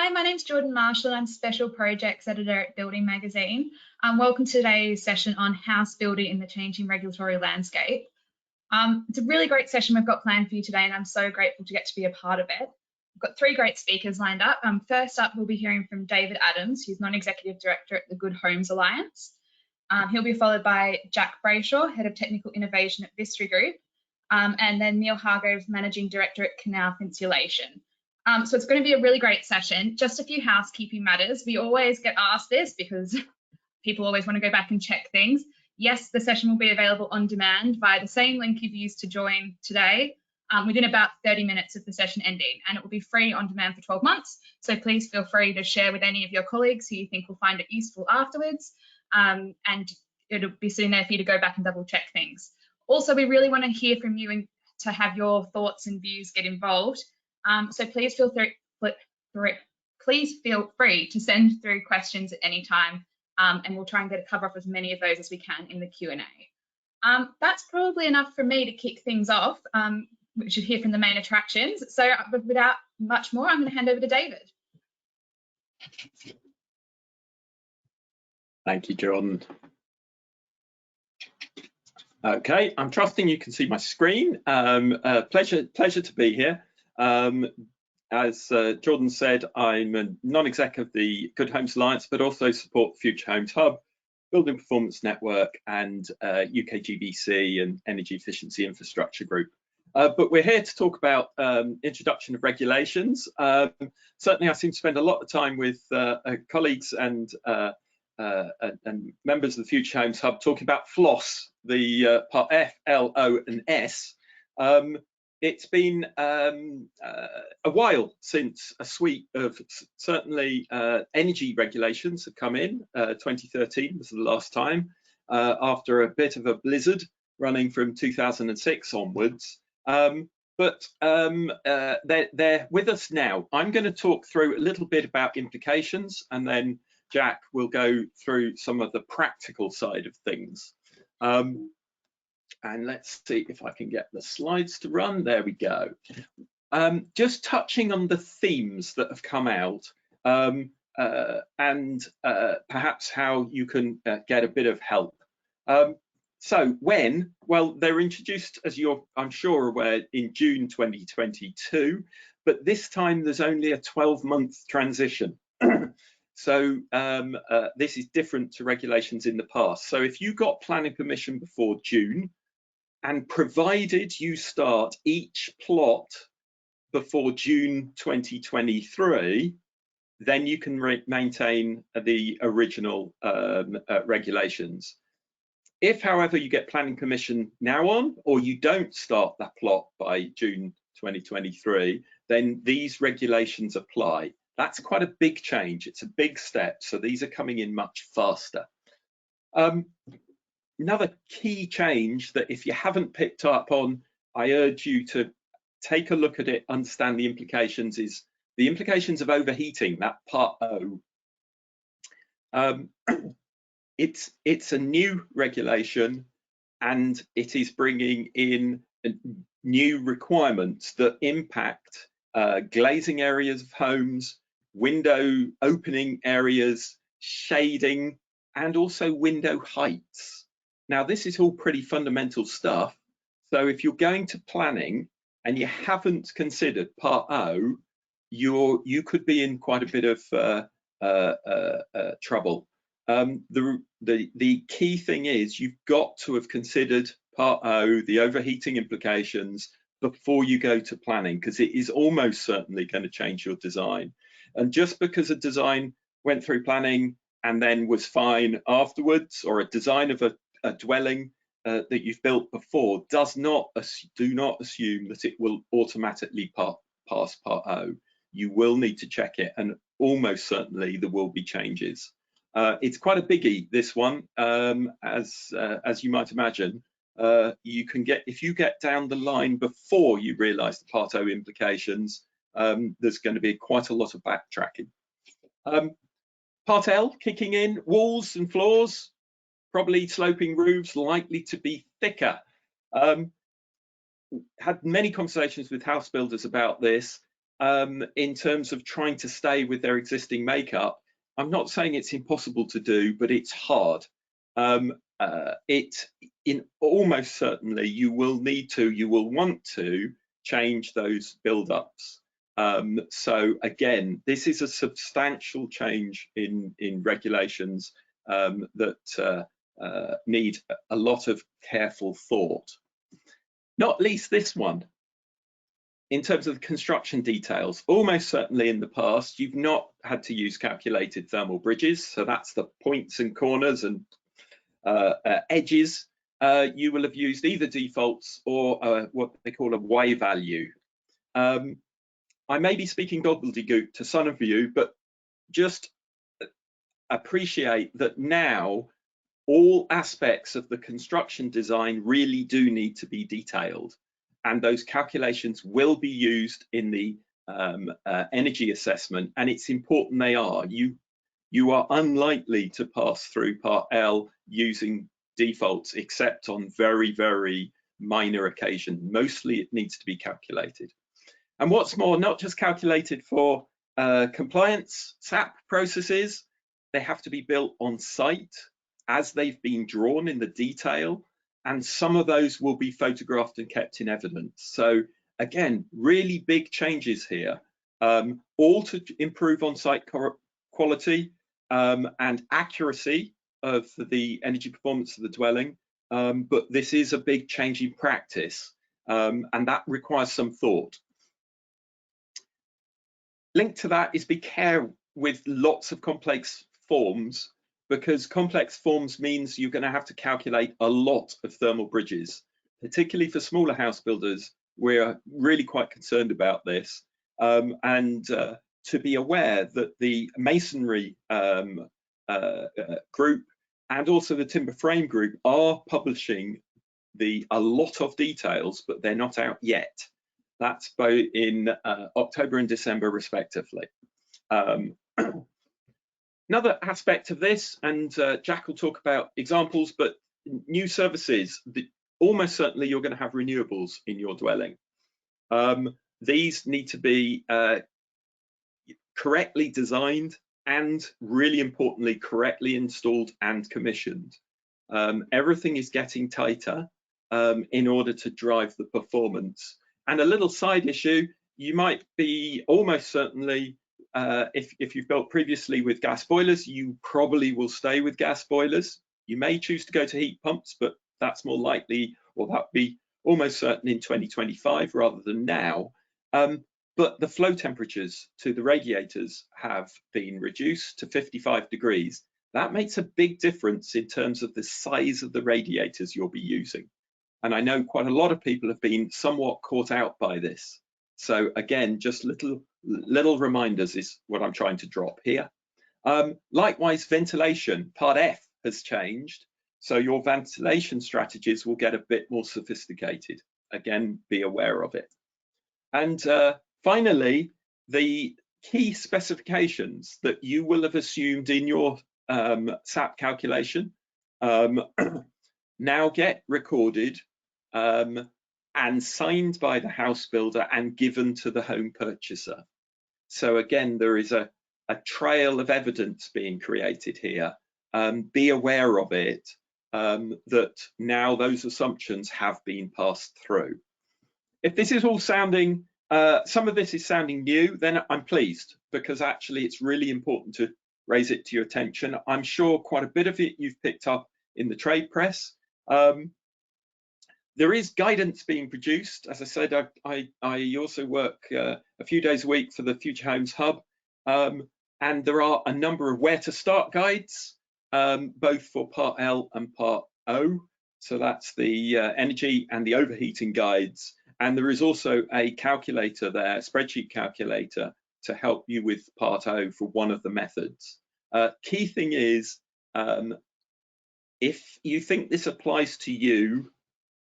Hi, my name's Jordan Marshall and I'm Special Projects Editor at Building Magazine. Welcome to today's session on house building in the changing regulatory landscape. It's a really great session we've got planned for you today and I'm so grateful to get to be a part of it. We've got three great speakers lined up. First up, we'll be hearing from David Adams, who's Non-Executive Director at the Good Homes Alliance. He'll be followed by Jack Brayshaw, Head of Technical Innovation at Vistry Group, and then Neil Hargroves, Managing Director at Knauf Insulation. So it's going to be a really great session. Just a few housekeeping matters. We always get asked this because people always want to go back and check things. Yes, the session will be available on demand via the same link you've used to join today within about 30 minutes of the session ending, and it will be free on demand for 12 months. So please feel free to share with any of your colleagues who you think will find it useful afterwards, and it'll be sitting there for you to go back and double check things. Also, we really want to hear from you and to have your thoughts and views get involved. So please feel free to send through questions at any time, and we'll try and cover off as many of those as we can in the Q&A. That's probably enough for me to kick things off. We should hear from the main attractions. So without much more, I'm going to hand over to David. Thank you, Jordan. Okay, I'm trusting you can see my screen. Pleasure to be here. As Jordan said, I'm a non-exec of the Good Homes Alliance, but also support Future Homes Hub, Building Performance Network, and UKGBC and Energy Efficiency Infrastructure Group. But we're here to talk about introduction of regulations. Certainly, I seem to spend a lot of time with colleagues and members of the Future Homes Hub talking about FLOSS, the part F, L, O, and S. It's been a while since a suite of certainly energy regulations have come in. 2013 was the last time, after a bit of a blizzard running from 2006 onwards. But they're with us now. I'm going to talk through a little bit about implications, and then Jack will go through some of the practical side of things. And let's see if I can get the slides to run. There we go. Just touching on the themes that have come out, and perhaps how you can get a bit of help. So when? Well, they're introduced, as you're, I'm sure, aware, in June 2022, but this time there's only a 12-month transition. So this is different to regulations in the past. So if you got planning permission before June, and provided you start each plot before June 2023, then you can maintain the original regulations. If, however, you get planning permission now on, or you don't start that plot by June 2023, then these regulations apply. That's quite a big change. It's a big step. So these are coming in much faster. Another key change that if you haven't picked up on, I urge you to take a look at it, understand the implications, is the implications of overheating, that part O. It's a new regulation, and it is bringing in new requirements that impact glazing areas of homes, window opening areas, shading, and also window heights. Now, this is all pretty fundamental stuff. So if you're going to planning and you haven't considered part O, you could be in quite a bit of trouble. The key thing is you've got to have considered part O, the overheating implications, before you go to planning, because it is almost certainly going to change your design. And just because a design went through planning and then was fine afterwards, or a design of a dwelling that you've built before, do not assume that it will automatically pass part O. You will need to check it, and almost certainly there will be changes. It's quite a biggie, this one, as you might imagine. You can get, if you get down the line before you realise the part O implications, there's going to be quite a lot of backtracking. Part L kicking in, walls and floors, probably sloping roofs, likely to be thicker. Had many conversations with house builders about this. in terms of trying to stay with their existing makeup. I'm not saying it's impossible to do, but it's hard. Almost certainly you will want to change those build-ups. So again, this is a substantial change in regulations that need a lot of careful thought. Not least this one. In terms of the construction details, almost certainly in the past, you've not had to use calculated thermal bridges. So that's the points and corners and edges. You will have used either defaults or what they call a Y value. I may be speaking gobbledygook to some of you, but just appreciate that now all aspects of the construction design really do need to be detailed. And those calculations will be used in the energy assessment, and it's important they are. You are unlikely to pass through Part L using defaults, except on very, very minor occasions. Mostly it needs to be calculated. And what's more, not just calculated for compliance SAP processes, they have to be built on site as they've been drawn in the detail. And some of those will be photographed and kept in evidence. So again, really big changes here, all to improve on-site quality and accuracy of the energy performance of the dwelling. But this is a big change in practice, and that requires some thought. Linked to that is be careful with lots of complex forms, because complex forms means you're going to have to calculate a lot of thermal bridges, particularly for smaller house builders. We're really quite concerned about this, and to be aware that the masonry group and also the timber frame group are publishing a lot of details, but they're not out yet. That's both in October and December respectively. Another aspect of this, and Jack will talk about examples, but new services, almost certainly you're going to have renewables in your dwelling. These need to be correctly designed and, really importantly, correctly installed and commissioned. Everything is getting tighter in order to drive the performance. And a little side issue, you might be almost certainly, if you've built previously with gas boilers, you probably will stay with gas boilers. You may choose to go to heat pumps, but that's more likely, or that would be almost certain in 2025 rather than now. But the flow temperatures to the radiators have been reduced to 55 degrees. That makes a big difference in terms of the size of the radiators you'll be using. And I know quite a lot of people have been somewhat caught out by this. So again, just little reminders is what I'm trying to drop here. Likewise, ventilation, Part F has changed. So your ventilation strategies will get a bit more sophisticated. Again, be aware of it. And finally, the key specifications that you will have assumed in your SAP calculation now get recorded and signed by the house builder and given to the home purchaser. So again, there is a trail of evidence being created here. Be aware of it, that now those assumptions have been passed through. If this is all sounding, some of this is sounding new, then I'm pleased, because actually it's really important to raise it to your attention. I'm sure quite a bit of it you've picked up in the trade press. There is guidance being produced. As I said, I also work a few days a week for the Future Homes Hub, and there are a number of where to start guides, both for Part L and Part O. So that's the energy and the overheating guides. And there is also a calculator there, a spreadsheet calculator, to help you with Part O for one of the methods. Key thing is, if you think this applies to you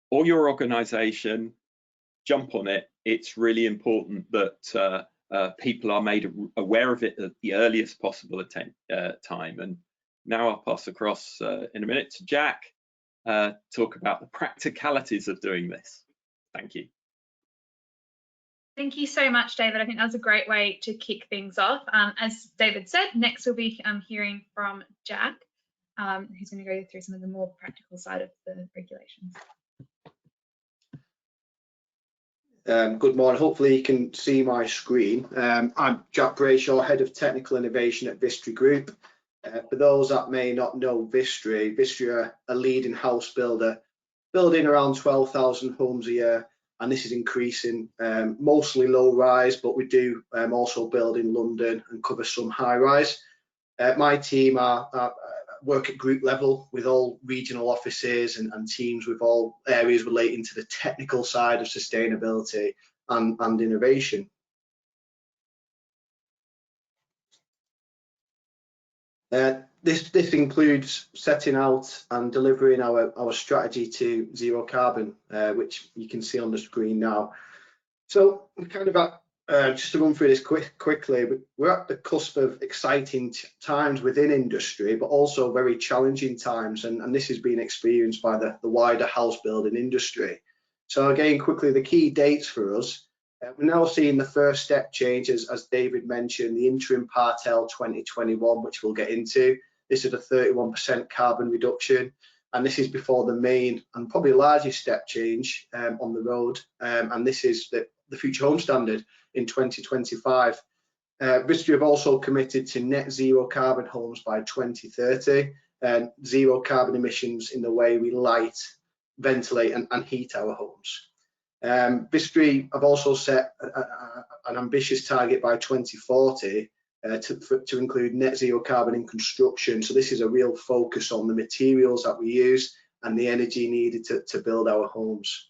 or your organization, jump on it. It's really important that people are made aware of it at the earliest possible time. And now I'll pass across in a minute to Jack, talk about the practicalities of doing this. Thank you. Thank you so much, David. I think that was a great way to kick things off. As David said, next we'll be hearing from Jack, who's going to go through some of the more practical side of the regulations. Good morning. Hopefully you can see my screen. I'm Jack Brayshaw, Head of Technical Innovation at Vistry Group. For those that may not know Vistry are a leading house builder, building around 12,000 homes a year, and this is increasing, mostly low rise, but we do also build in London and cover some high rise. My team work at group level with all regional offices and teams with all areas relating to the technical side of sustainability and innovation. This includes setting out and delivering our strategy to zero carbon, which you can see on the screen now. So we kind of just to run through this quickly, we're at the cusp of exciting times within industry, but also very challenging times, and this has been experienced by the wider house building industry. So again, quickly, the key dates for us. We're now seeing the first step changes, as David mentioned, the interim Part L 2021, which we'll get into. This is a 31% carbon reduction, and this is before the main and probably largest step change on the road, and this is the Future Home Standard in 2025. Vistry have also committed to net zero carbon homes by 2030, and zero carbon emissions in the way we light, ventilate and heat our homes. Vistry have also set an ambitious target by 2040 to include net zero carbon in construction. So this is a real focus on the materials that we use and the energy needed to build our homes.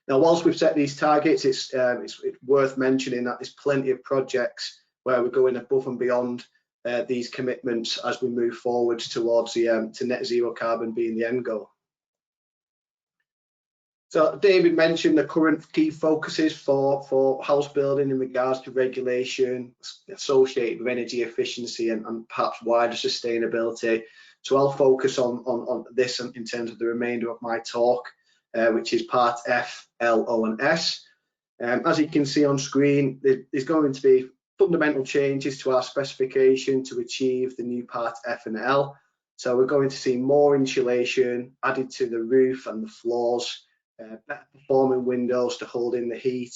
Now, whilst we've set these targets, it's worth mentioning that there's plenty of projects where we're going above and beyond these commitments as we move forward towards to net zero carbon being the end goal. So David mentioned the current key focuses for house building in regards to regulation associated with energy efficiency and perhaps wider sustainability. So I'll focus on this in terms of the remainder of my talk, which is Part F, L, O and S. As you can see on screen, there's going to be fundamental changes to our specification to achieve the new Part F and L. So we're going to see more insulation added to the roof and the floors, better performing windows to hold in the heat.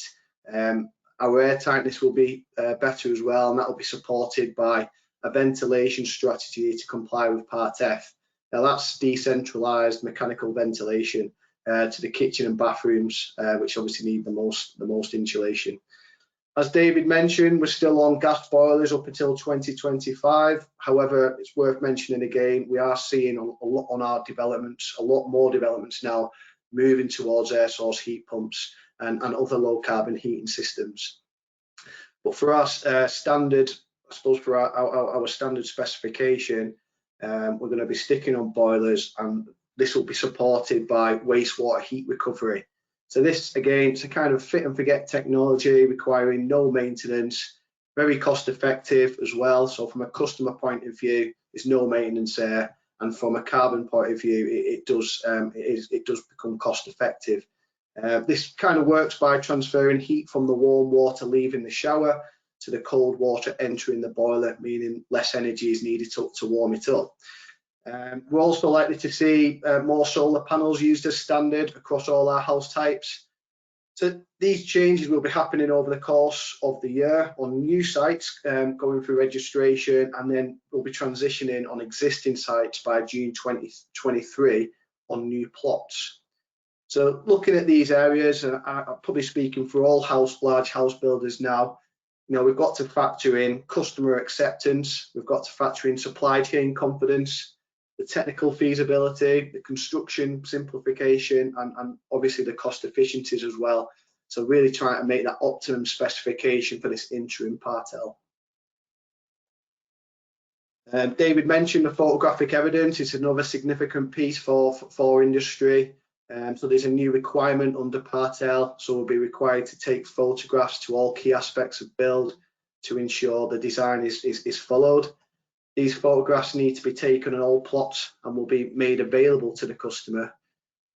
Our air tightness will be better as well, and that will be supported by a ventilation strategy to comply with Part F. Now that's decentralised mechanical ventilation to the kitchen and bathrooms, which obviously need the most insulation. As David mentioned, we're still on gas boilers up until 2025. However, it's worth mentioning again, we are seeing a lot on our developments, a lot more developments now moving towards air source heat pumps and other low carbon heating systems. But for us standard, I suppose for our standard specification, we're going to be sticking on boilers, and this will be supported by wastewater heat recovery. So this again, it's a kind of fit and forget technology requiring no maintenance, very cost effective as well. So from a customer point of view, there's no maintenance there. And from a carbon point of view, it does become cost effective. This kind of works by transferring heat from the warm water leaving the shower to the cold water entering the boiler, meaning less energy is needed to warm it up. We're also likely to see more solar panels used as standard across all our house types. So these changes will be happening over the course of the year on new sites, going through registration, and then we'll be transitioning on existing sites by June 2023 on new plots. So looking at these areas, and I'm probably speaking for all large house builders now, you know, we've got to factor in customer acceptance, we've got to factor in supply chain confidence, the technical feasibility, the construction simplification, and obviously the cost efficiencies as well. So really trying to make that optimum specification for this interim Part L. David mentioned the photographic evidence. It's another significant piece for industry. So there's a new requirement under Part L, so we'll be required to take photographs to all key aspects of build to ensure the design is followed. These photographs need to be taken on all plots and will be made available to the customer.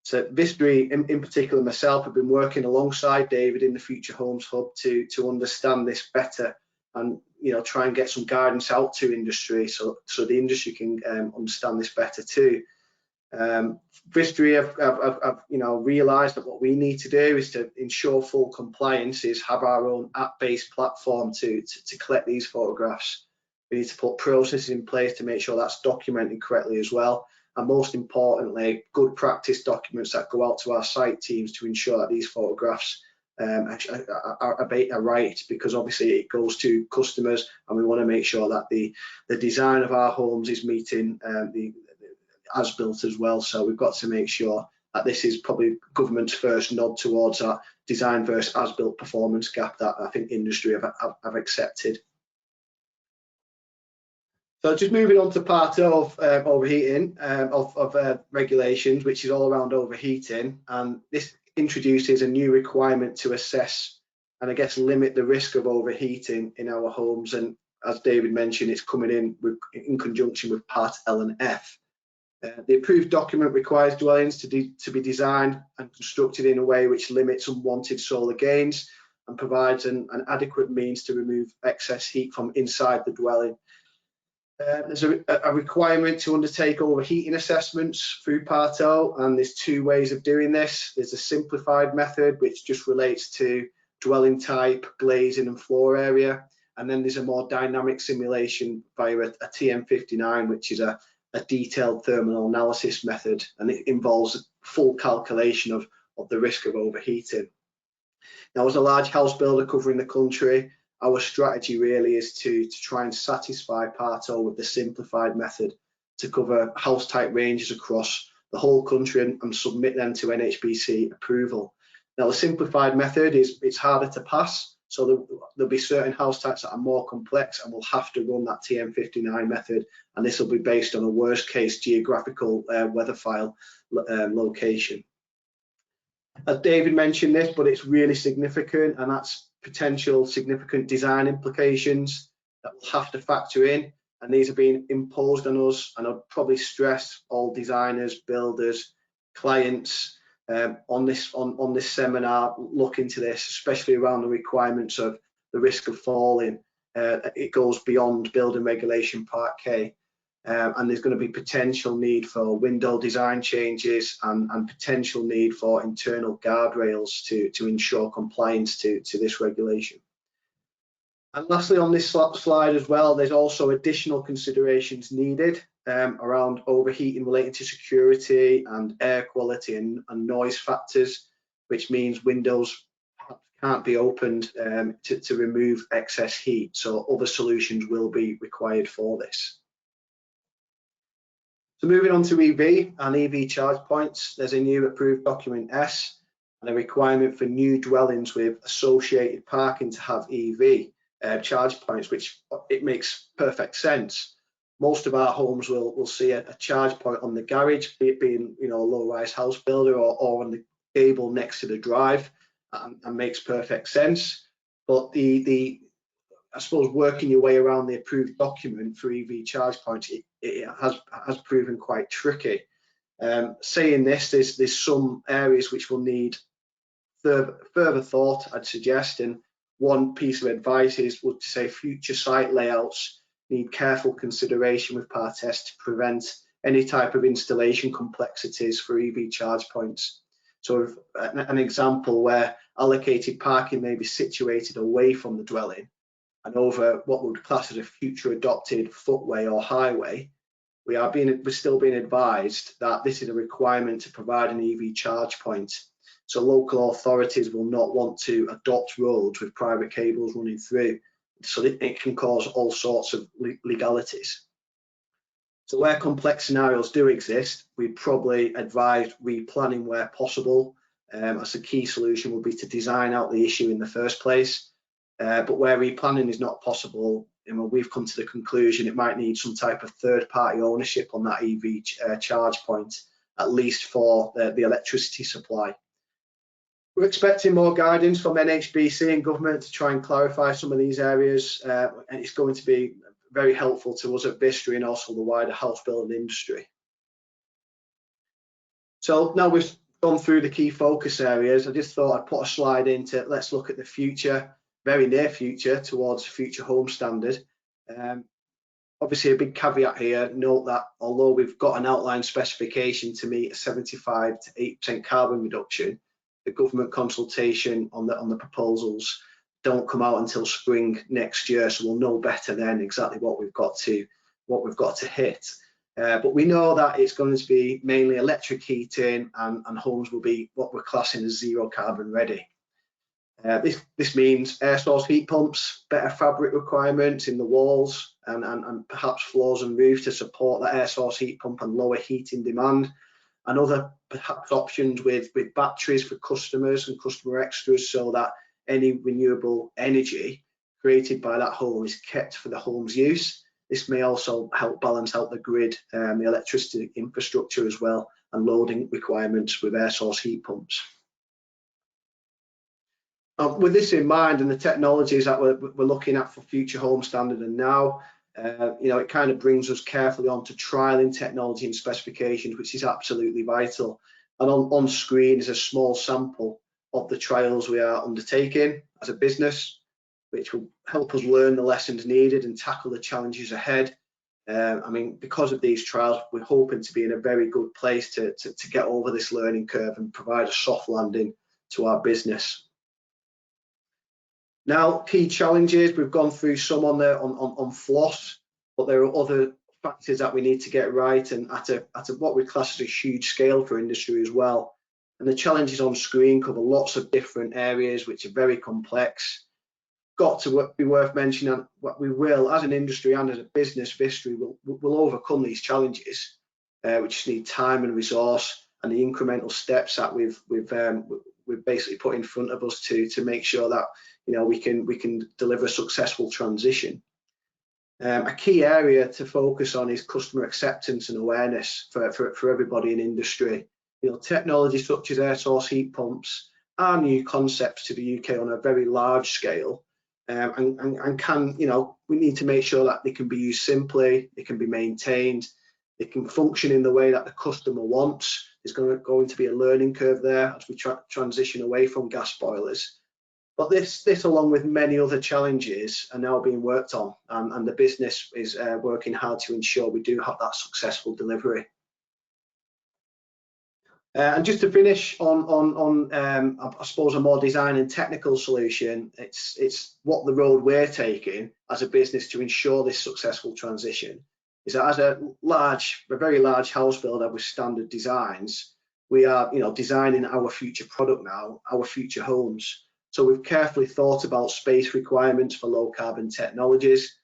So Vistry, in particular myself, have been working alongside David in the Future Homes Hub to understand this better, and try and get some guidance out to industry so the industry can understand this better too. Vistry have realised that what we need to do is to ensure full compliance is have our own app-based platform to collect these photographs. We need to put processes in place to make sure that's documented correctly as well, and most importantly, good practice documents that go out to our site teams to ensure that these photographs are right, because obviously it goes to customers, and we want to make sure that the design of our homes is meeting the as built as well. So we've got to make sure that this is probably government's first nod towards that design versus as built performance gap that I think industry have accepted. So just moving on to part of overheating of regulations, which is all around overheating, and this introduces a new requirement to assess and I guess limit the risk of overheating in our homes. And as David mentioned, it's coming in conjunction with part L and F. The approved document requires dwellings to be designed and constructed in a way which limits unwanted solar gains and provides an adequate means to remove excess heat from inside the dwelling. There's a requirement to undertake overheating assessments through Part O, and there's two ways of doing this. There's a simplified method, which just relates to dwelling type, glazing and floor area, and then there's a more dynamic simulation via a TM59, which is a detailed thermal analysis method, and it involves full calculation of the risk of overheating. Now, as a large house builder covering the country, our strategy really is to try and satisfy Part O with the simplified method to cover house type ranges across the whole country and submit them to NHBC approval. Now, the simplified method it's harder to pass, so there'll be certain house types that are more complex and will have to run that TM59 method, and this will be based on a worst case geographical weather file location. As David mentioned this, but it's really significant, and that's potential significant design implications that we'll have to factor in, and these are being imposed on us, and I'd probably stress all designers, builders, clients on this seminar look into this, especially around the requirements of the risk of falling. It goes beyond building regulation Part K, and there's going to be potential need for window design changes and potential need for internal guardrails to ensure compliance to this regulation. And lastly, on this slide as well, there's also additional considerations needed around overheating relating to security and air quality and noise factors, which means windows can't be opened to remove excess heat. So other solutions will be required for this. So moving on to EV and EV charge points, there's a new approved document S and a requirement for new dwellings with associated parking to have EV charge points, which it makes perfect sense. Most of our homes will see a charge point on the garage, be it being a low-rise house builder or on the gable next to the drive, and makes perfect sense. But I suppose working your way around the approved document for EV charge points, it has proven quite tricky. Saying this, there's some areas which will need further thought, I'd suggest, and one piece of advice would say future site layouts need careful consideration with Part S to prevent any type of installation complexities for EV charge points. So an example where allocated parking may be situated away from the dwelling and over what we would class as a future adopted footway or highway, we're still being advised that this is a requirement to provide an EV charge point. So local authorities will not want to adopt roads with private cables running through, so that it can cause all sorts of legalities. So where complex scenarios do exist, we'd probably advise replanning where possible, as a key solution would be to design out the issue in the first place. But where replanning is not possible, we've come to the conclusion it might need some type of third-party ownership on that EV charge point, at least for the electricity supply. We're expecting more guidance from NHBC and government to try and clarify some of these areas, and it's going to be very helpful to us at Vistry and also the wider house building industry. So now we've gone through the key focus areas. I just thought I'd put a slide into let's look at the future, very near future, towards future home standard. Obviously, a big caveat here, note that although we've got an outline specification to meet a 75 to 8% carbon reduction, the government consultation on the proposals don't come out until spring next year, so we'll know better then exactly what we've got to hit. But we know that it's going to be mainly electric heating, and homes will be what we're classing as zero carbon ready. This means air source heat pumps, better fabric requirements in the walls and perhaps floors and roofs to support that air source heat pump and lower heating demand, and other perhaps options with batteries for customers and customer extras, so that any renewable energy created by that home is kept for the home's use. This may also help balance out the grid, the electricity infrastructure as well, and loading requirements with air source heat pumps. With this in mind and the technologies that we're looking at for future home standard and now, it kind of brings us carefully on to trialing technology and specifications, which is absolutely vital. And on screen is a small sample of the trials we are undertaking as a business, which will help us learn the lessons needed and tackle the challenges ahead. I mean, because of these trials, we're hoping to be in a very good place to get over this learning curve and provide a soft landing to our business. Now, key challenges, we've gone through some on FLOSS, but there are other factors that we need to get right, and at what we class as a huge scale for industry as well. And the challenges on screen cover lots of different areas which are very complex. Got to be worth mentioning what we will, as an industry and as a business, Vistry will overcome these challenges, which just need time and resource, and the incremental steps that we've basically put in front of us to make sure that we can deliver a successful transition. A key area to focus on is customer acceptance and awareness for everybody in industry. Technology such as air source heat pumps are new concepts to the UK on a very large scale, and can, we need to make sure that they can be used simply, they can be maintained, they can function in the way that the customer wants. There's going to be a learning curve there as we transition away from gas boilers. But this along with many other challenges are now being worked on, and the business is working hard to ensure we do have that successful delivery. And just to finish on I suppose a more design and technical solution, it's what the road we're taking as a business to ensure this successful transition is that as a very large house builder with standard designs, we are designing our future product now, our future homes. So we've carefully thought about space requirements for low carbon technologies,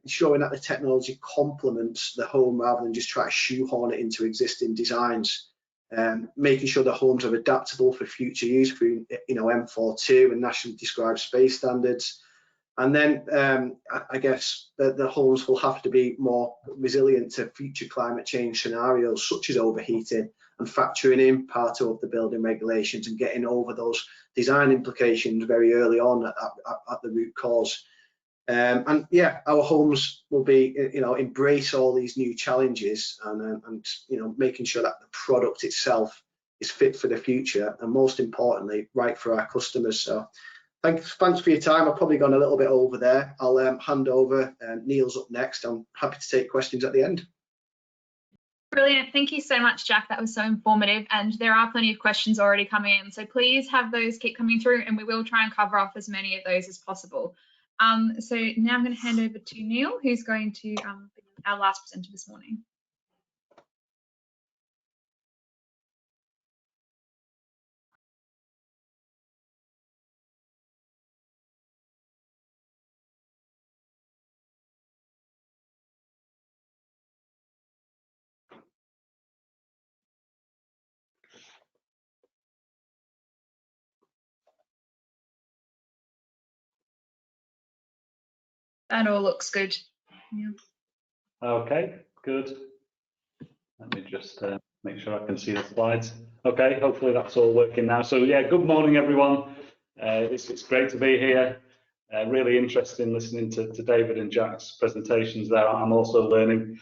ensuring that the technology complements the home rather than just try to shoehorn it into existing designs. Making sure the homes are adaptable for future use through M42 and nationally described space standards. And then I guess the homes will have to be more resilient to future climate change scenarios such as overheating, and factoring in part of the building regulations and getting over those design implications very early on at the root cause. And yeah, our homes will be, embrace all these new challenges and making sure that the product itself is fit for the future, and most importantly, right for our customers. So thanks for your time. I've probably gone a little bit over there. I'll hand over. Neil's up next. I'm happy to take questions at the end. Brilliant. Thank you so much, Jack. That was so informative, and there are plenty of questions already coming in. So please have those keep coming through, and we will try and cover off as many of those as possible. So now I'm going to hand over to Neil, who's going to be our last presenter this morning. That all looks good. Yeah. Okay, good. Let me just make sure I can see the slides. Okay, hopefully that's all working now. So yeah, good morning, everyone. It's great to be here. Really interesting listening to David and Jack's presentations there. I'm also learning.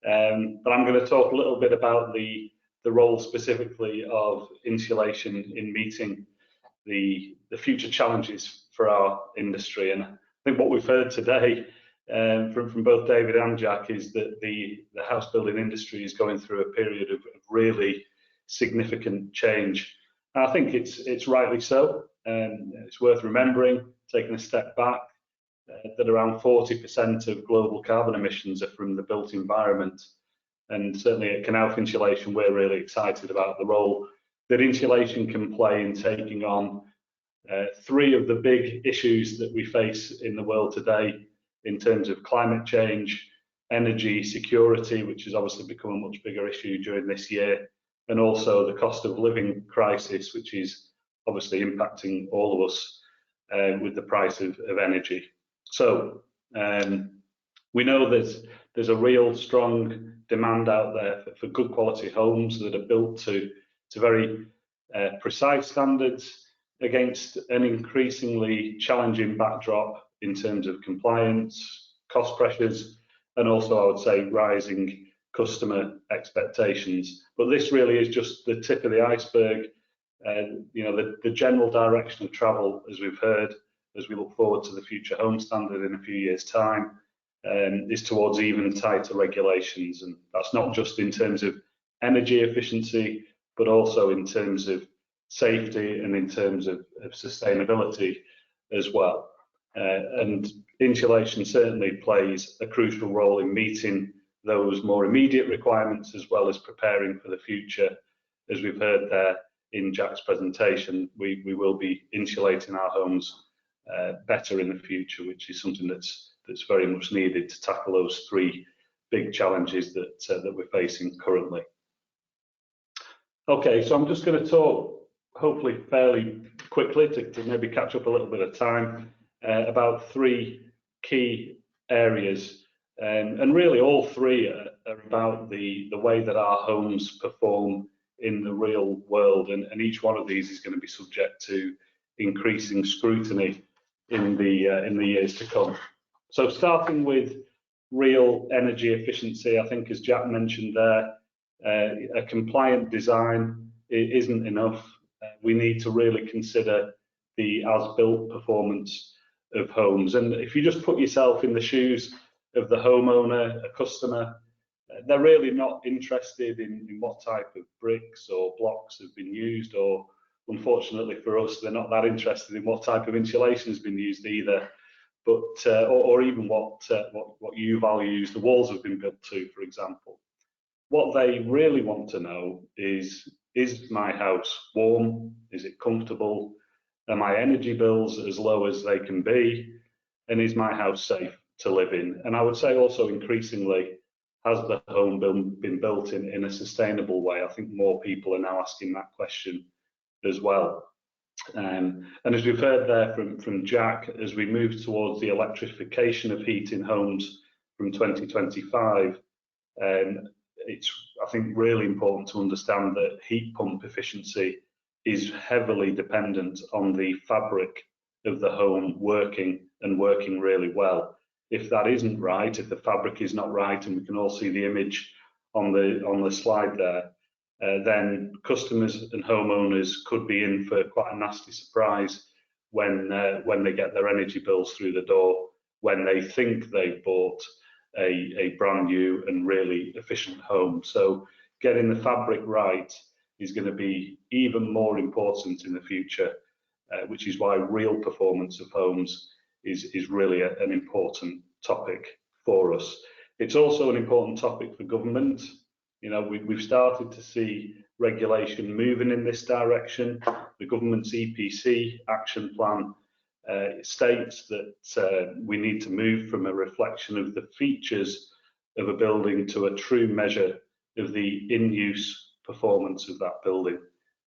But I'm going to talk a little bit about the the role specifically of insulation in meeting the future challenges for our industry. And I think what we've heard today from both David and Jack is that the house building industry is going through a period of really significant change. And I think it's rightly so. It's worth remembering, taking a step back, that around 40% of global carbon emissions are from the built environment. And certainly at Knauf Insulation, we're really excited about the role that insulation can play in taking on three of the big issues that we face in the world today in terms of climate change, energy security, which has obviously become a much bigger issue during this year, and also the cost of living crisis, which is obviously impacting all of us with the price of energy. So we know there's a real strong demand out there for good quality homes that are built to very precise standards against an increasingly challenging backdrop in terms of compliance, cost pressures, and also I would say rising customer expectations. But this really is just the tip of the iceberg. You know, the general direction of travel, as we've heard, as we look forward to the future home standard in a few years' time, is towards even tighter regulations. And that's not just in terms of energy efficiency, but also in terms of safety and in terms of sustainability as well. And insulation certainly plays a crucial role in meeting those more immediate requirements, as well as preparing for the future. As we've heard there in Jack's presentation, we will be insulating our homes better in the future, which is something that's very much needed to tackle those three big challenges that we're facing currently. Okay, so I'm just going to talk, hopefully fairly quickly, to maybe catch up a little bit of time, about three key areas. And really all three are about the way that our homes perform in the real world, and each one of these is going to be subject to increasing scrutiny in the years to come. So starting with real energy efficiency, I think as Jack mentioned there, a compliant design isn't enough. We need to really consider the as-built performance of homes. And if you just put yourself in the shoes of the homeowner, a customer, they're really not interested in what type of bricks or blocks have been used, or unfortunately for us, they're not that interested in what type of insulation has been used either, but or even what U-values the walls have been built to, for example. What they really want to know is my house warm? Is it comfortable? Are my energy bills as low as they can be? And is my house safe to live in? And I would say also increasingly, has the home been built in a sustainable way? I think more people are now asking that question as well. And as we've heard there from Jack, as we move towards the electrification of heating homes from 2025, it's, I think, really important to understand that heat pump efficiency is heavily dependent on the fabric of the home working really well. If that isn't right, if the fabric is not right, and we can all see the image on the slide there, then customers and homeowners could be in for quite a nasty surprise when they get their energy bills through the door, when they think they've bought a brand new and really efficient home. So getting the fabric right is going to be even more important in the future, which is why real performance of homes is really an important topic for us. It's also an important topic for government. You know, we've started to see regulation moving in this direction. The government's EPC action plan states that we need to move from a reflection of the features of a building to a true measure of the in-use performance of that building.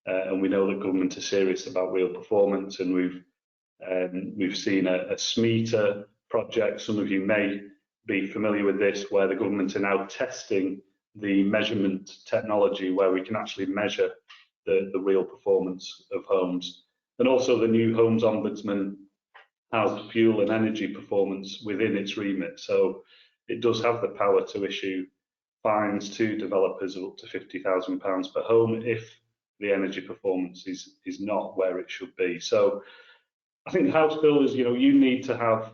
And we know that government is serious about real performance, and we've seen a SMETA project. Some of you may be familiar with this, where the government are now testing the measurement technology where we can actually measure the real performance of homes. And also the new Homes Ombudsman has fuel and energy performance within its remit. So it does have the power to issue fines to developers of up to £50,000 per home if the energy performance is not where it should be. So I think house builders, you need to have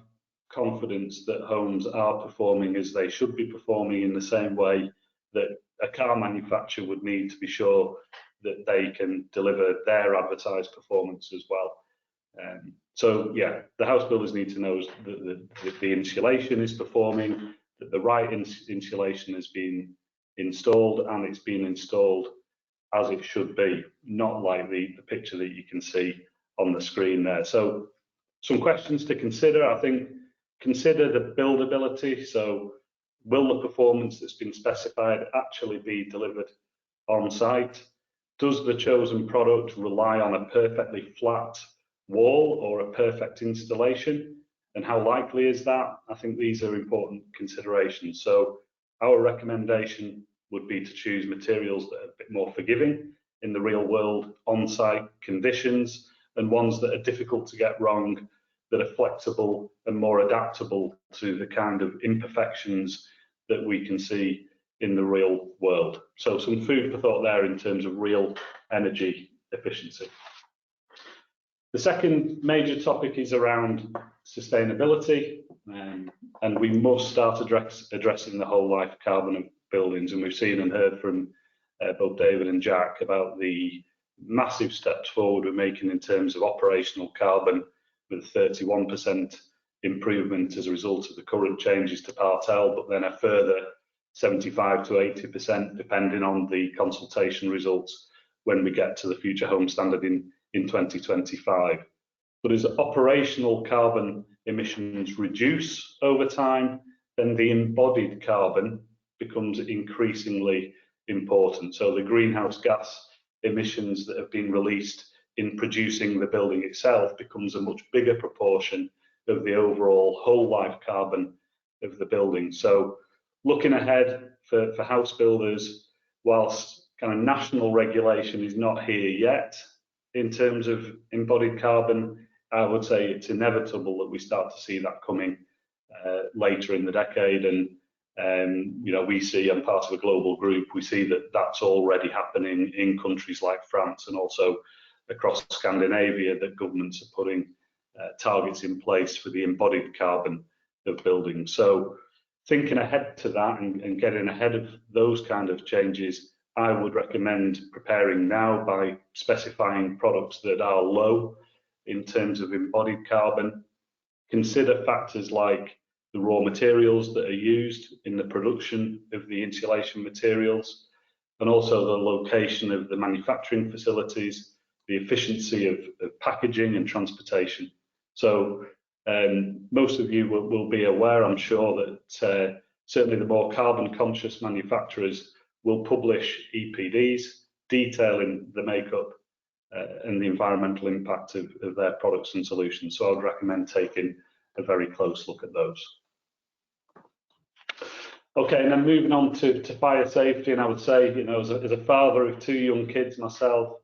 confidence that homes are performing as they should be performing, in the same way that a car manufacturer would need to be sure that they can deliver their advertised performance as well. So yeah, the house builders need to know that the insulation is performing, that the right insulation has been installed, and it's been installed as it should be, not like the picture that you can see on the screen there. So some questions to consider, I think. Consider the buildability. So will the performance that's been specified actually be delivered on site? Does the chosen product rely on a perfectly flat wall or a perfect installation? And how likely is that? I think these are important considerations. So our recommendation would be to choose materials that are a bit more forgiving in the real world on-site conditions, and ones that are difficult to get wrong, that are flexible and more adaptable to the kind of imperfections that we can see in the real world. So some food for thought there in terms of real energy efficiency. The second major topic is around sustainability, and we must start addressing the whole life carbon of buildings. And we've seen and heard from both David and Jack about the massive steps forward we're making in terms of operational carbon, with 31% improvement as a result of the current changes to Part L, but then a further 75 to 80% depending on the consultation results when we get to the Future Home Standard in 2025. But as operational carbon emissions reduce over time, then the embodied carbon becomes increasingly important. So the greenhouse gas emissions that have been released in producing the building itself becomes a much bigger proportion of the overall whole life carbon of the building. So looking ahead for house builders, whilst kind of national regulation is not here yet in terms of embodied carbon, I would say it's inevitable that we start to see that coming later in the decade. And we see, I'm part of a global group, we see that that's already happening in countries like France and also across Scandinavia, that governments are putting targets in place for the embodied carbon of buildings. So thinking ahead to that and getting ahead of those kind of changes, I would recommend preparing now by specifying products that are low in terms of embodied carbon. Consider factors like the raw materials that are used in the production of the insulation materials, and also the location of the manufacturing facilities, the efficiency of packaging and transportation. So most of you will be aware, I'm sure, that certainly the more carbon conscious manufacturers will publish EPDs detailing the makeup and the environmental impact of their products and solutions. So I would recommend taking a very close look at those. Okay, and then moving on to fire safety, and I would say, as a father of 2 young kids myself,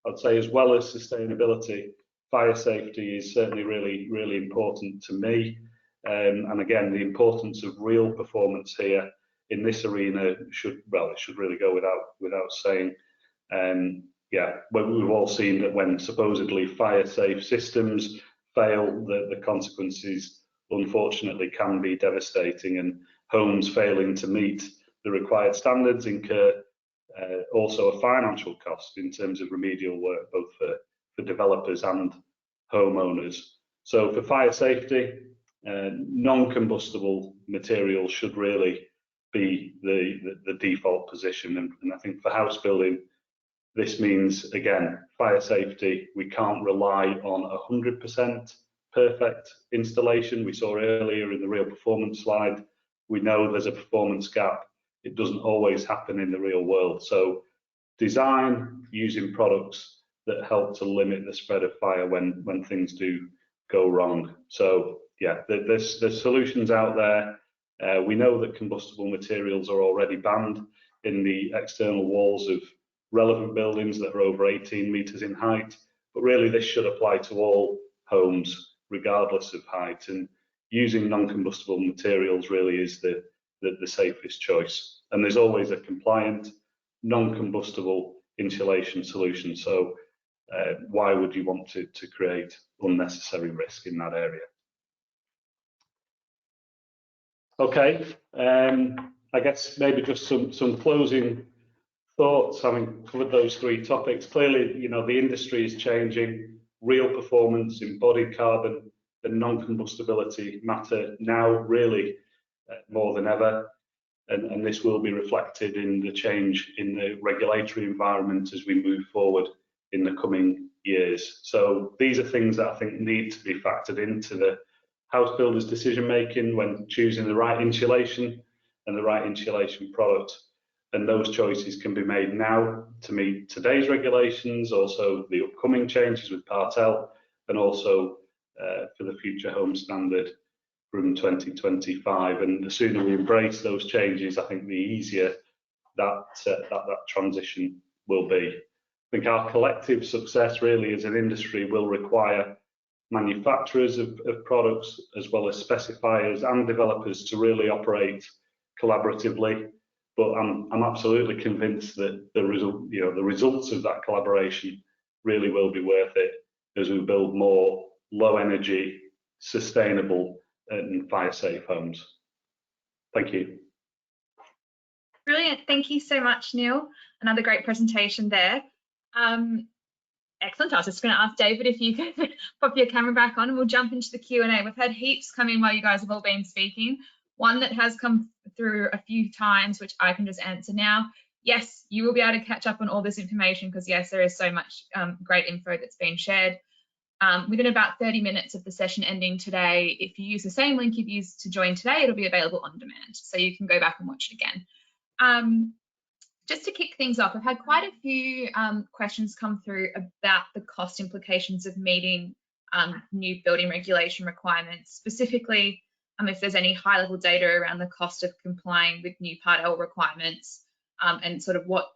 I'd say as well as sustainability, fire safety is certainly really important to me. And again, the importance of real performance here in this arena should really go without saying. Yeah, we've all seen that when supposedly fire safe systems fail, the consequences unfortunately can be devastating, and homes failing to meet the required standards incur also a financial cost in terms of remedial work, both for developers and homeowners. So for fire safety, non-combustible materials should really be the default position. And I think for house building, this means, again, fire safety, we can't rely on 100% perfect installation. We saw earlier in the real performance slide, we know there's a performance gap. It doesn't always happen in the real world. So design using products that help to limit the spread of fire when things do go wrong. So yeah, there's solutions out there. We know that combustible materials are already banned in the external walls of relevant buildings that are over 18 meters in height, but really this should apply to all homes regardless of height, and using non-combustible materials really is the the safest choice. And there's always a compliant, non-combustible insulation solution. So why would you want to create unnecessary risk in that area? Okay, I guess maybe just some closing thoughts, having covered those three topics. Clearly, you know, the industry is changing. Real performance, embodied carbon, and non-combustibility matter now really more than ever. And this will be reflected in the change in the regulatory environment as we move forward in the coming years. So these are things that I think need to be factored into the house builders' decision making when choosing the right insulation and the right insulation product. And those choices can be made now to meet today's regulations, also the upcoming changes with Part L, and also for the future home standard from 2025. And the sooner we embrace those changes, I think the easier that transition will be. I think our collective success really as an industry will require manufacturers of products as well as specifiers and developers to really operate collaboratively. But I'm absolutely convinced that the results of that collaboration really will be worth it as we build more low energy, sustainable and fire safe homes. Thank you. Brilliant. Thank you so much, Neil. Another great presentation there. Excellent. I was just going to ask David if you could pop your camera back on and we'll jump into the Q&A. We've had heaps come in while you guys have all been speaking. One that has come through a few times, which I can just answer now. Yes, you will be able to catch up on all this information because yes, there is so much great info that's been shared. Within about 30 minutes of the session ending today, if you use the same link you've used to join today, it'll be available on demand. So you can go back and watch it again. Just to kick things off, I've had quite a few questions come through about the cost implications of meeting new building regulation requirements, specifically if there's any high level data around the cost of complying with new Part L requirements and sort of what,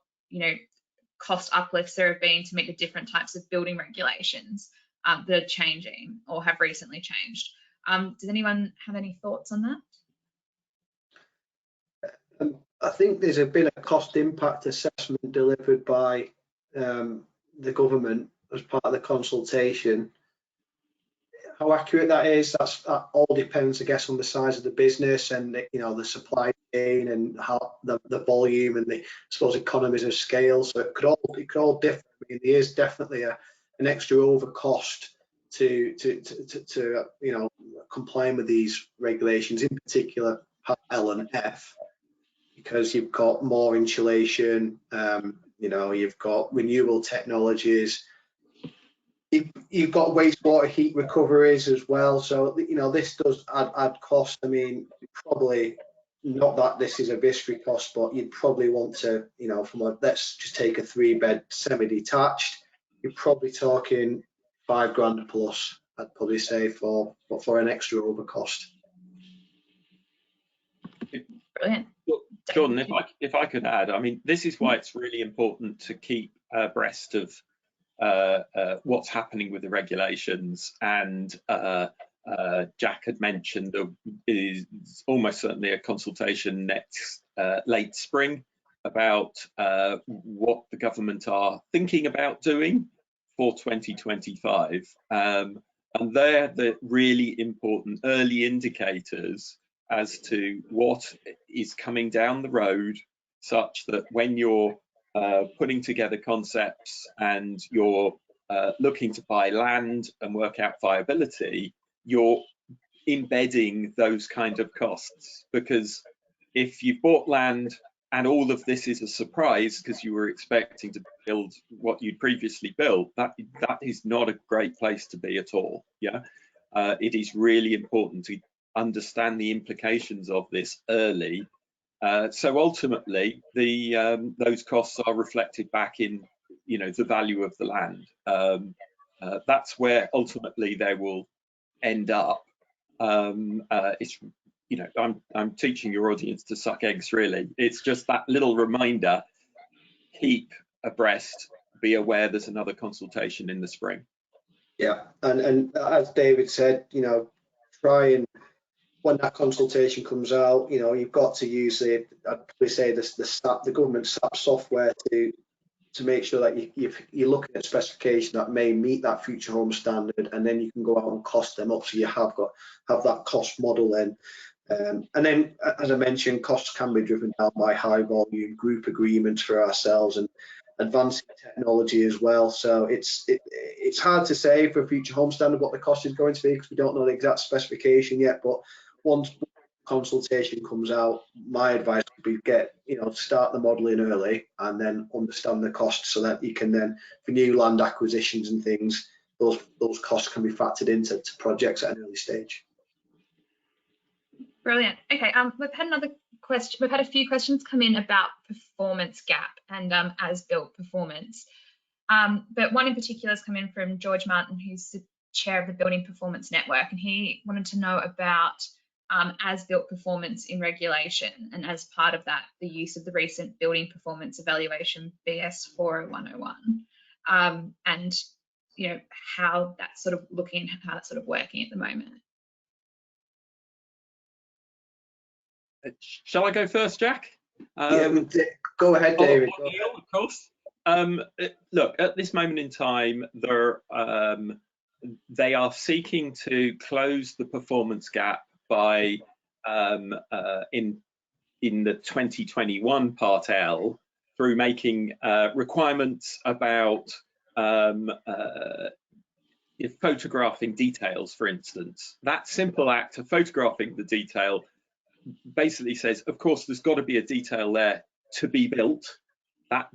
cost uplifts there have been to meet the different types of building regulations that are changing or have recently changed. Does anyone have any thoughts on that? I think there's been a cost impact assessment delivered by the government as part of the consultation. How accurate that is, that all depends, I guess, on the size of the business and the supply chain and how the volume and the, I suppose, economies of scale. So it could all differ. I mean, there is definitely an extra overcost to complying with these regulations, in particular Part L and F, because you've got more insulation, you've got renewable technologies, you've got wastewater heat recoveries as well. So, this does add cost. I mean, probably not that this is a viscera cost, but you'd probably want to, let's just take a 3-bed semi-detached, you're probably talking £5,000 plus, I'd probably say, for an extra overcost. Brilliant. Jordan, if I could add, I mean, this is why it's really important to keep abreast of what's happening with the regulations. And Jack had mentioned there is almost certainly a consultation next late spring about what the government are thinking about doing for 2025. And they're the really important early indicators as to what is coming down the road, such that when you're putting together concepts and you're looking to buy land and work out viability, you're embedding those kind of costs. Because if you bought land and all of this is a surprise because you were expecting to build what you'd previously built, that is not a great place to be at all. Yeah, it is really important to understand the implications of this early. So ultimately, those costs are reflected back in, the value of the land. That's where ultimately they will end up. It's, I'm teaching your audience to suck eggs, really. It's just that little reminder: keep abreast, be aware there's another consultation in the spring. Yeah, and as David said, try and when that consultation comes out, you know, you've got to use I'd probably say the government SAP software to make sure that you're looking at specification that may meet that future home standard, and then you can go out and cost them up, so you have that cost model then. And then, as I mentioned, costs can be driven down by high volume group agreements for ourselves and advancing technology as well. So it's hard to say for future home standard what the cost is going to be, because we don't know the exact specification yet. But once consultation comes out, my advice would be start the modelling early and then understand the costs, so that you can then, for new land acquisitions and things, those costs can be factored into projects at an early stage. Brilliant. Okay, we've had another question. We've had a few questions come in about performance gap and as-built performance. But one in particular has come in from George Martin, who's the chair of the Building Performance Network, and he wanted to know about as-built performance in regulation, and as part of that, the use of the recent Building Performance Evaluation BS 40101, and how that's sort of looking, how that's sort of working at the moment. Shall I go first, Jack? Go ahead, David. Neil, of course. Look, at this moment in time, they are seeking to close the performance gap by in the 2021 Part L through making requirements about photographing details, for instance. That simple act of photographing the detail basically says, of course, there's got to be a detail there to be built. That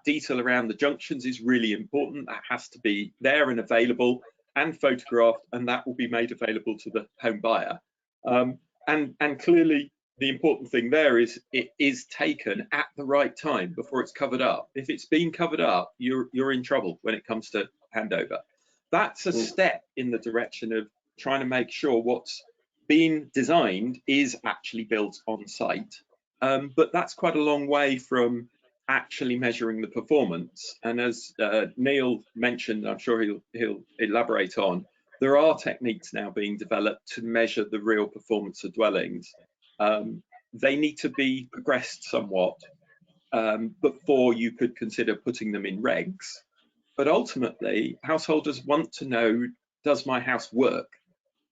detail around the junctions is really important. That has to be there and available and photographed, and that will be made available to the home buyer. And clearly, the important thing there is it is taken at the right time before it's covered up. If it's been covered up, you're in trouble when it comes to handover. That's a step in the direction of trying to make sure what's being designed is actually built on site. But that's quite a long way from actually measuring the performance. And as Neil mentioned, I'm sure he'll elaborate on, there are techniques now being developed to measure the real performance of dwellings. They need to be progressed somewhat before you could consider putting them in regs. But ultimately, householders want to know, does my house work?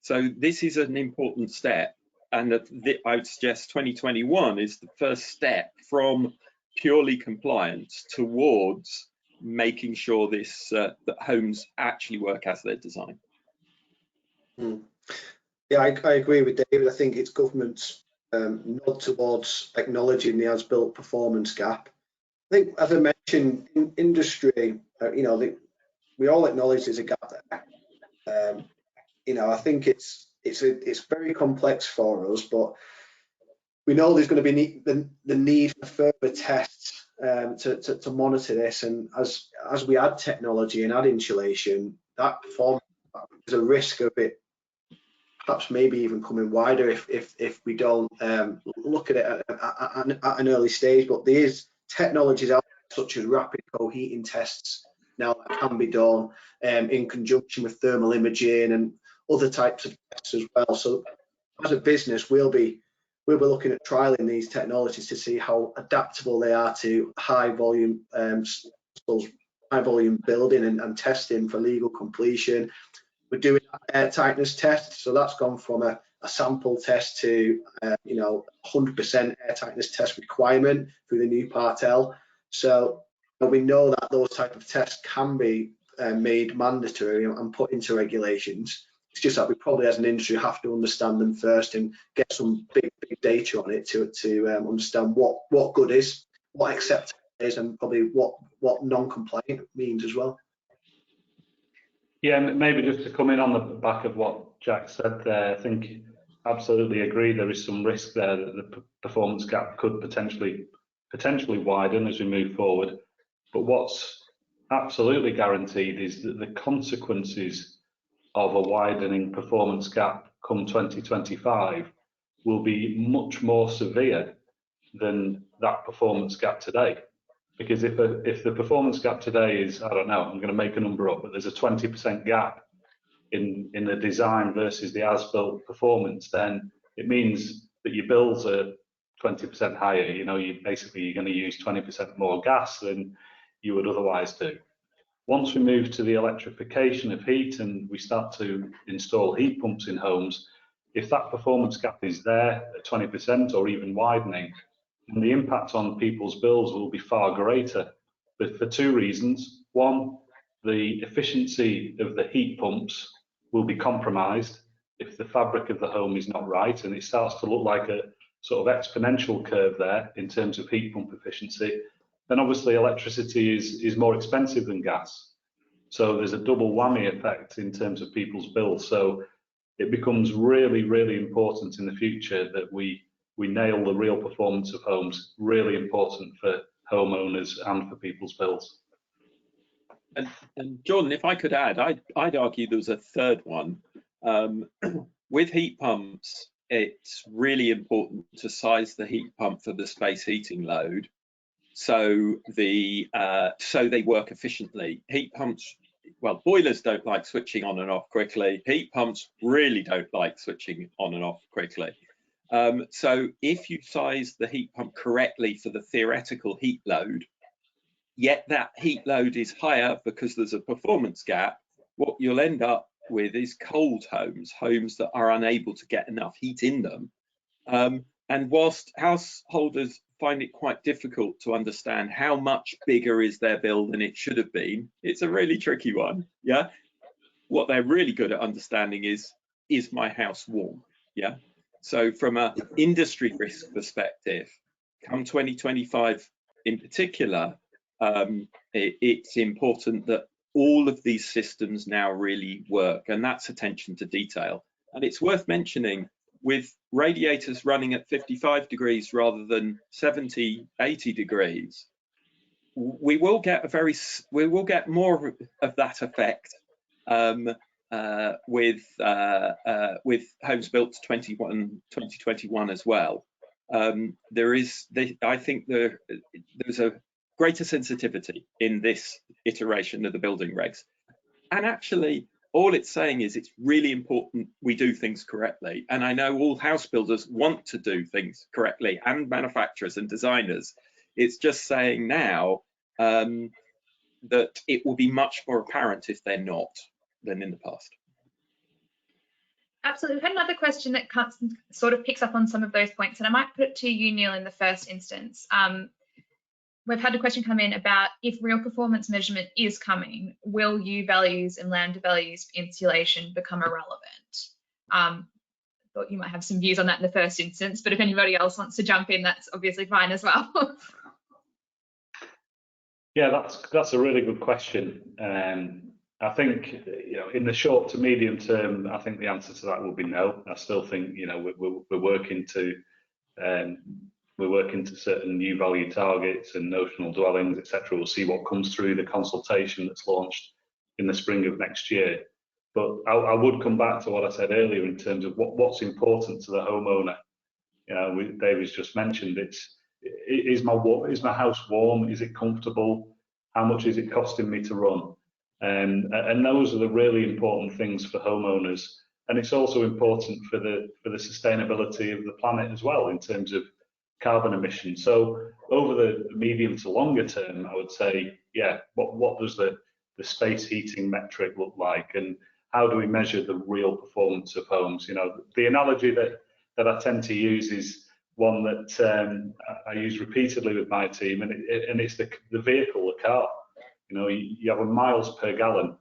So this is an important step, and I would suggest 2021 is the first step from purely compliance towards making sure that homes actually work as they're designed. Yeah, I agree with David. I think it's government's nod towards acknowledging the as-built performance gap. I think, as I mentioned, in industry, we all acknowledge there's a gap there. I think it's very complex for us, but we know there's going to be the need for further tests to monitor this. And as we add technology and add insulation, that performance, there's a risk of it perhaps maybe even coming wider if we don't look at it at an early stage. But there is technologies out there, such as rapid co-heating tests now that can be done in conjunction with thermal imaging and other types of tests as well. So as a business, we'll be looking at trialing these technologies to see how adaptable they are to high volume building and testing for legal completion. We're doing air tightness tests, so that's gone from a sample test to 100% air tightness test requirement through the new Part L. So we know that those type of tests can be made mandatory and put into regulations. It's just that we probably, as an industry, have to understand them first and get some big data on it to understand what good is, what acceptable is, and probably what non-compliant means as well. Yeah, maybe just to come in on the back of what Jack said there, I think absolutely agree there is some risk there that the performance gap could potentially widen as we move forward. But what's absolutely guaranteed is that the consequences of a widening performance gap come 2025 will be much more severe than that performance gap today. Because if the performance gap today is, I don't know, I'm going to make a number up, but there's a 20% gap in the design versus the as-built performance, then it means that your bills are 20% higher. You know, you're going to use 20% more gas than you would otherwise do. Once we move to the electrification of heat and we start to install heat pumps in homes, if that performance gap is there at 20% or even widening, then the impact on people's bills will be far greater, but for two reasons. One, the efficiency of the heat pumps will be compromised if the fabric of the home is not right, and it starts to look like a sort of exponential curve there in terms of heat pump efficiency. Then obviously electricity is more expensive than gas. So there's a double whammy effect in terms of people's bills. So it becomes really, really important in the future that we nail the real performance of homes, really important for homeowners and for people's bills. And Jordan, if I could add, I'd argue there was a third one. With heat pumps, it's really important to size the heat pump for the space heating load, so they work efficiently. Heat pumps, well, boilers don't like switching on and off quickly. Heat pumps really don't like switching on and off quickly. So if you size the heat pump correctly for the theoretical heat load, yet that heat load is higher because there's a performance gap, what you'll end up with is cold homes, homes that are unable to get enough heat in them. And whilst householders find it quite difficult to understand how much bigger is their bill than it should have been, it's a really tricky one. Yeah. What they're really good at understanding is my house warm? Yeah. So from an industry risk perspective, come 2025 in particular, it's important that all of these systems now really work, and that's attention to detail. And it's worth mentioning, with radiators running at 55 degrees rather than 70, 80 degrees, we will get more of that effect with homes built 2021 as well. I think there's a greater sensitivity in this iteration of the building regs. And actually, all it's saying is it's really important we do things correctly. And I know all house builders want to do things correctly, and manufacturers and designers. It's just saying now that it will be much more apparent if they're not than in the past. Absolutely. We've had another question that sort of picks up on some of those points, and I might put it to you, Neil, in the first instance. We've had a question come in about, if real performance measurement is coming, will U values and lambda values for insulation become irrelevant? Thought you might have some views on that in the first instance, but if anybody else wants to jump in, that's obviously fine as well. Yeah, that's a really good question. I think, in the short to medium term, I think the answer to that will be no. I still think, we're working to certain new value targets and notional dwellings, etc. We'll see what comes through the consultation that's launched in the spring of next year. But I would come back to what I said earlier in terms of what's important to the homeowner. David's just mentioned is my house warm? Is it comfortable? How much is it costing me to run? And those are the really important things for homeowners. And it's also important for the sustainability of the planet as well, in terms of carbon emissions. So over the medium to longer term, I would say, yeah, what does the space heating metric look like, and how do we measure the real performance of homes? The analogy that I tend to use is one that I use repeatedly with my team, and it's the vehicle, the car. You have a miles per gallon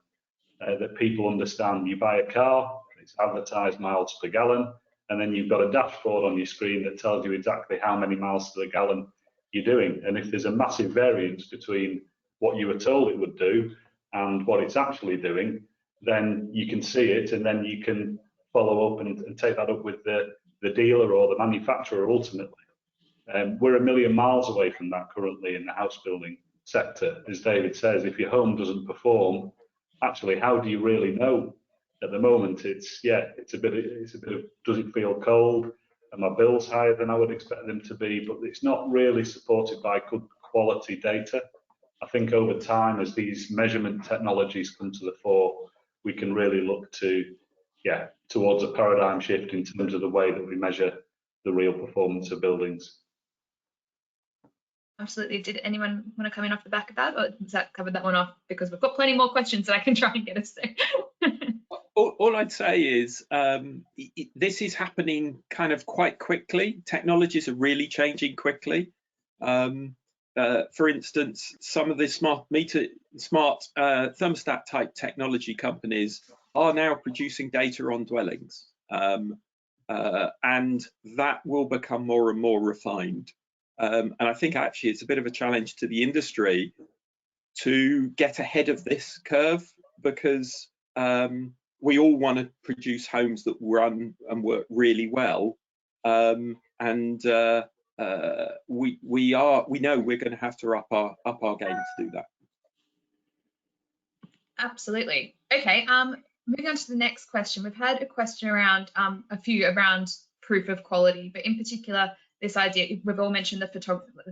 that people understand. You buy a car, it's advertised miles per gallon, and then you've got a dashboard on your screen that tells you exactly how many miles to the gallon you're doing. And if there's a massive variance between what you were told it would do and what it's actually doing, then you can see it, and then you can follow up and take that up with the dealer or the manufacturer ultimately. We're 1 million miles away from that currently in the house building sector. As David says, if your home doesn't perform, actually, how do you really know? At the moment, it's a bit of does it feel cold? Are my bills higher than I would expect them to be? But it's not really supported by good quality data. I think over time, as these measurement technologies come to the fore, we can really look to, towards a paradigm shift in terms of the way that we measure the real performance of buildings. Absolutely. Did anyone want to come in off the back of that, or does that cover that one off? Because we've got plenty more questions that I can try and get us through. All I'd say is this is happening kind of quite quickly. Technologies are really changing quickly. For instance, some of the smart thermostat type technology companies are now producing data on dwellings, and that will become more and more refined. And I think actually it's a bit of a challenge to the industry to get ahead of this curve, because we all want to produce homes that run and work really well, and we know we're going to have to up our game to do that. Absolutely. Okay. Moving on to the next question. We've had a question around a few around proof of quality, but in particular, this idea, we've all mentioned the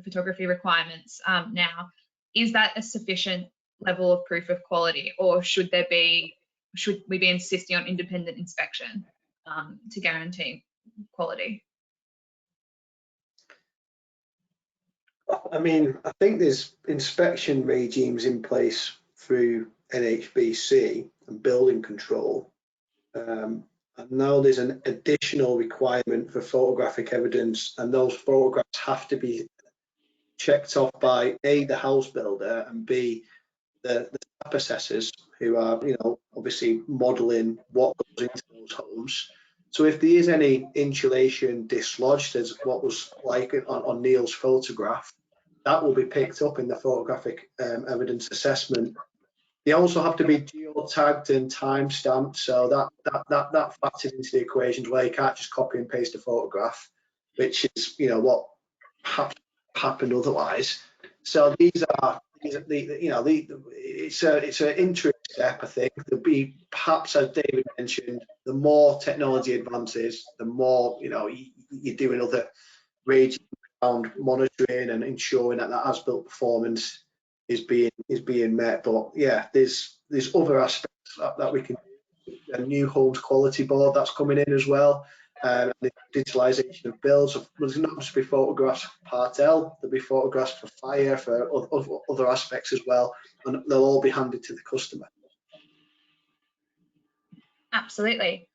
photography requirements now. Is that a sufficient level of proof of quality, or should we be insisting on independent inspection to guarantee quality? I mean, I think there's inspection regimes in place through NHBC and building control. And now there's an additional requirement for photographic evidence, and those photographs have to be checked off by A, the house builder, and B, the SAP assessors, who are, obviously modelling what goes into those homes. So if there is any insulation dislodged, as what was like on Neil's photograph, that will be picked up in the photographic evidence assessment. They also have to be geotagged and time stamped, so that factors into the equations, where you can't just copy and paste a photograph, which is what happened otherwise. So these are it's an interim step. I think there'll be, perhaps as David mentioned, the more technology advances, the more you're doing other regimes around monitoring and ensuring that that as-built performance is being met. But yeah, there's other aspects that we can do. A new homes quality board that's coming in as well. The digitalisation of builds. There's not just be photographs for Part L, there'll be photographs for fire, for other aspects as well, and they'll all be handed to the customer. Absolutely.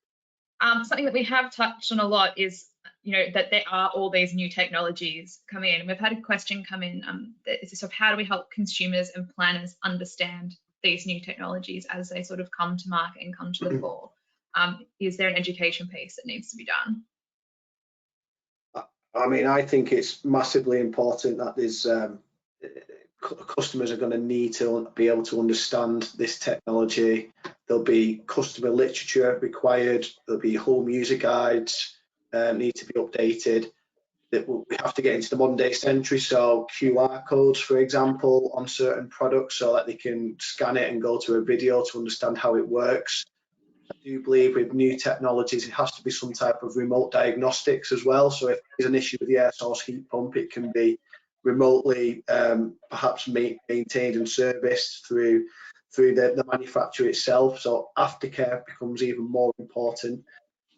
Something that we have touched on a lot is, that there are all these new technologies coming in. We've had a question come in that is sort of, how do we help consumers and planners understand these new technologies as they sort of come to market and come to the fore? Is there an education piece that needs to be done? I mean, I think it's massively important that there's customers are going to need to be able to understand this technology. There'll be customer literature required. There'll be home user guides need to be updated. We have to get into the modern day century, so QR codes, for example, on certain products, so that they can scan it and go to a video to understand how it works. I do believe with new technologies, it has to be some type of remote diagnostics as well. So if there's an issue with the air source heat pump, it can be remotely perhaps maintained and serviced through the manufacturer itself. So aftercare becomes even more important.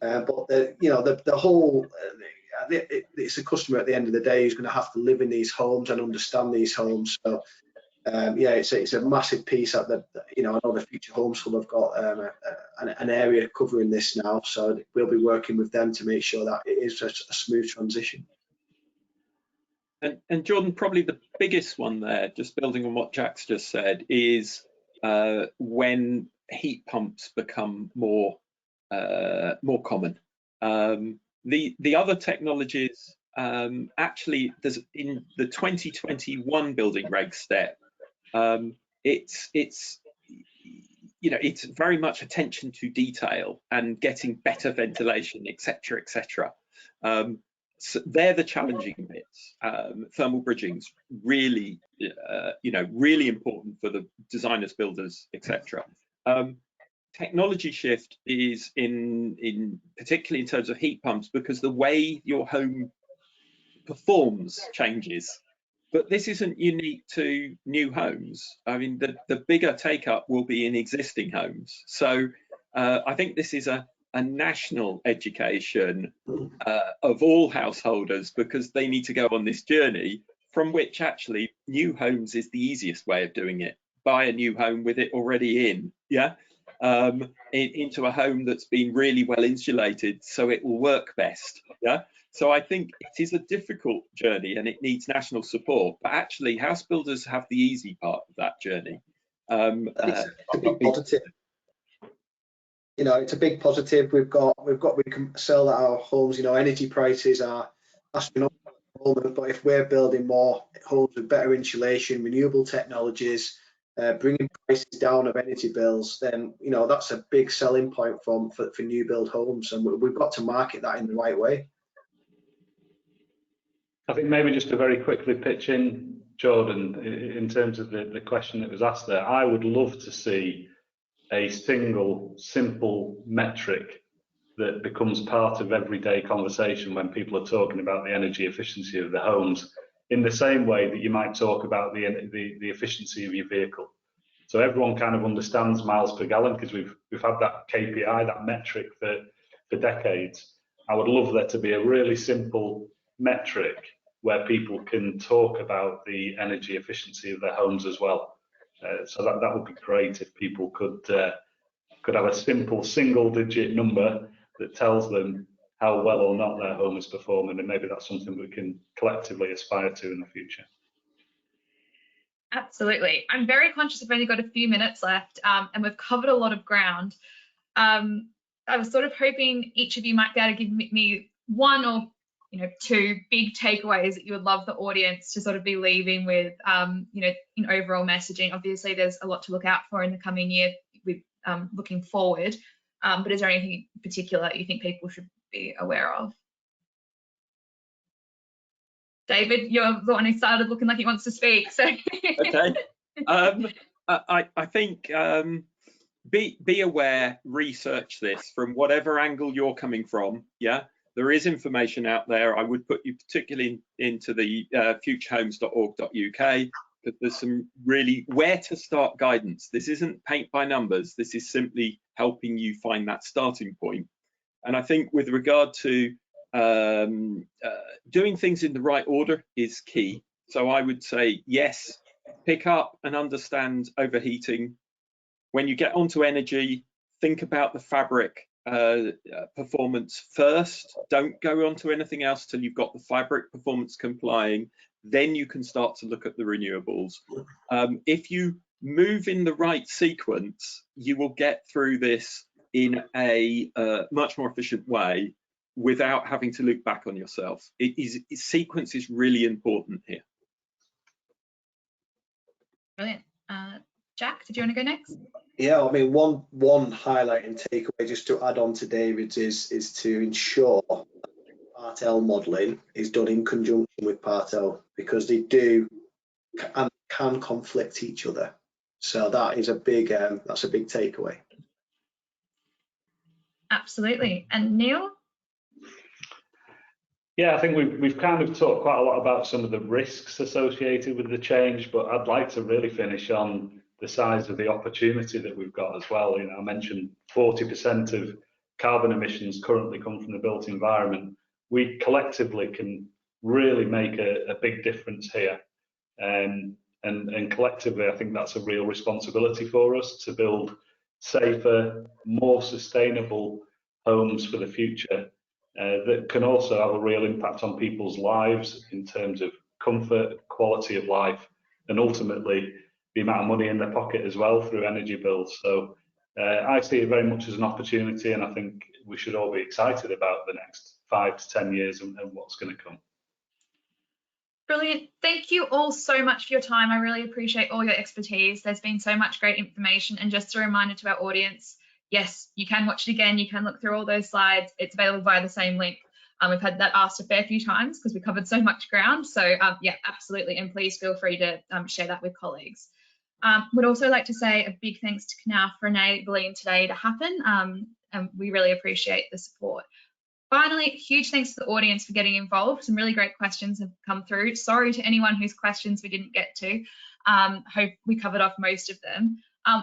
But the whole, it's a customer at the end of the day who's going to have to live in these homes and understand these homes. So yeah, it's a massive piece that I know the Future Homes Hub have got an area covering this now, so we'll be working with them to make sure that it is a smooth transition. And Jordan, probably the biggest one there, just building on what Jack's just said, is when heat pumps become more common. The other technologies, actually, there's in the 2021 building reg step, it's very much attention to detail and getting better ventilation, etc., etc. So they're the challenging bits. Thermal bridging's really, really important for the designers, builders, etc. Technology shift is particularly in terms of heat pumps, because the way your home performs changes. But this isn't unique to new homes. I mean, the bigger take up will be in existing homes. So I think this is a national education of all householders, because they need to go on this journey, from which actually new homes is the easiest way of doing it. Buy a new home with it already in, yeah, into a home that's been really well insulated, so it will work best, yeah. So I think it is a difficult journey and it needs national support, but actually house builders have the easy part of that journey. It's a big positive. You know, it's a big positive. We can sell our homes. You know, energy prices are astronomical at the moment, but if we're building more homes with better insulation, renewable technologies, bringing prices down of energy bills, then you know that's a big selling point for new build homes, and we've got to market that in the right way. I think maybe just to very quickly pitch in, Jordan, in terms of the question that was asked there, I would love to see a single, simple metric that becomes part of everyday conversation when people are talking about the energy efficiency of the homes, in the same way that you might talk about the efficiency of your vehicle. So everyone kind of understands miles per gallon, because we've had that KPI, that metric for decades. I would love there to be a really simple metric where people can talk about the energy efficiency of their homes as well. So that would be great if people could have a simple single-digit number that tells them how well or not their home is performing, and maybe that's something we can collectively aspire to in the future. Absolutely. I'm very conscious I've only got a few minutes left, and we've covered a lot of ground. I was sort of hoping each of you might be able to give me one or two big takeaways that you would love the audience to sort of be leaving with, in overall messaging. Obviously, there's a lot to look out for in the coming year with looking forward, but is there anything in particular you think people should be aware of? David, you're the one who started looking like he wants to speak. So okay, I think be aware, research this from whatever angle you're coming from. Yeah, there is information out there. I would put you particularly into the futurehomes.org.uk, but there's some really where to start guidance. This isn't paint by numbers. This is simply helping you find that starting point. And I think with regard to doing things in the right order is key. So I would say, yes, pick up and understand overheating. When you get onto energy, think about the fabric performance first. Don't go on to anything else till you've got the fabric performance complying. Then you can start to look at the renewables. If you move in the right sequence, you will get through this in a much more efficient way without having to look back on yourself. Sequence is really important here. Brilliant. Jack, did you want to go next? Yeah, I mean, one highlight and takeaway just to add on to David's is to ensure Part L modelling is done in conjunction with Part L, because they do and can conflict each other. So that is a big that's a big takeaway. Absolutely. And Neil? Yeah, I think we've kind of talked quite a lot about some of the risks associated with the change, but I'd like to really finish on the size of the opportunity that we've got as well. I mentioned 40% of carbon emissions currently come from the built environment. We collectively can really make a big difference here. And collectively, I think that's a real responsibility for us to build safer, more sustainable homes for the future. That can also have a real impact on people's lives in terms of comfort, quality of life, and ultimately the amount of money in their pocket as well through energy bills. So I see it very much as an opportunity, and I think we should all be excited about the next 5 to 10 years and what's going to come. Brilliant. Thank you all so much for your time. I really appreciate all your expertise. There's been so much great information, and just a reminder to our audience, yes, you can watch it again. You can look through all those slides. It's available via the same link. We've had that asked a fair few times because we covered so much ground. So yeah, absolutely. And please feel free to share that with colleagues. Would also like to say a big thanks to CNAF for enabling today to happen. And we really appreciate the support. Finally, huge thanks to the audience for getting involved. Some really great questions have come through. Sorry to anyone whose questions we didn't get to. Hope we covered off most of them.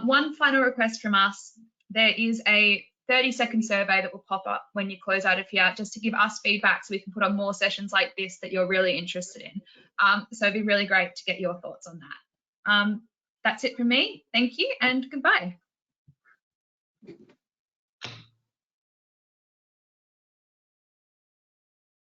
One final request from us, there is a 30-second survey that will pop up when you close out of here, just to give us feedback so we can put on more sessions like this that you're really interested in. So it'd be really great to get your thoughts on that. That's it from me. Thank you and goodbye.